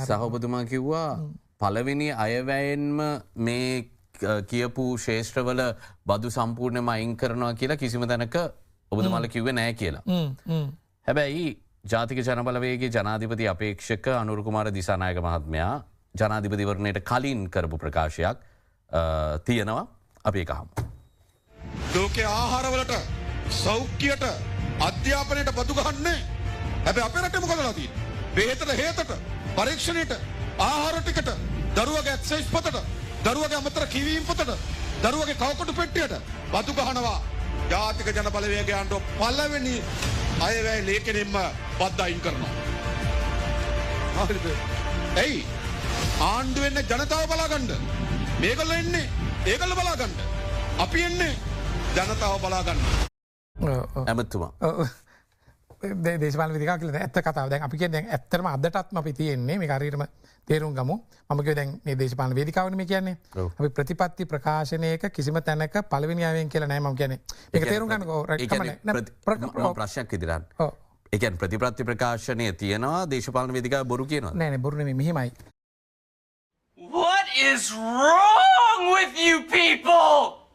සහෝපතුමා කිව්වා පළවෙනි අයවැයෙන්ම මේ කියපු ශේෂ්ත්‍රවල බදු සම්පූර්ණයම අයින් කරනවා කියලා කිසිම තැනක ඔබතුමාලා කිව්වේ නැහැ කියලා. හැබැයි ජාතික ජනබලවේගයේ ජනාධිපති අපේක්ෂක අනුර කුමාර දිසානායක මහත්මයා ජනාධිපතිවරණයට කලින් කරපු ප්‍රකාශයක් තියෙනවා අපි ඒක අහමු. ලෝකයේ ආහාරවලට සෞඛ්‍යයට අධ්‍යාපනයට බදු ගහන්නේ හැබැයි අපේ රටේ මොකදලා තියෙන්නේ? බෙහෙතට හේතට පරීක්ෂණයට ආහාර ටිකට දරුවගේ ඇක්සයිස් පොතට දරුවගේ අමතර කිවීම් පොතට දරුවගේ කවකොටු පෙට්ටියට බදු ගහනවා. ජාතික ජන බලවේගයන්ට පළවෙනි අයවැය ලේඛනෙම්ම බද්ද අයින් කරනවා. හරිද? එයි ආණ්ඩු වෙන්නේ ජනතාව බලාගන්න. මේගොල්ලෝ එන්නේ ඒගොල්ලෝ බලාගන්න. අපි එන්නේ ජනතාව බලාගන්න. ඇමතුමා. දේශපාලන වේදිකාවක් කියලා ඇත්ත කතාව. දැන් අපි කියන්නේ දැන් ඇත්තටම අදටත්ම අපි තියෙන්නේ මේක හරියටම තේරුම් ගමු. මම කිව්වේ දැන් මේ දේශපාලන වේදිකාවනේ මේ කියන්නේ. අපි ප්‍රතිපත්ති ප්‍රකාශනයක කිසිම තැනක පළවෙනි ආවෙන් කියලා නැහැ මම කියන්නේ. මේක තේරුම් ගන්නකෝ ප්‍රශ්නයක් ඉදිරියට. ඒ කියන්නේ ප්‍රතිපත්ති ප්‍රකාශනය තියෙනවා දේශපාලන වේදිකාව බොරු කියනවා. නෑ නෑ බොරු නෙමෙයි මෙහෙමයි. What is wrong with you people?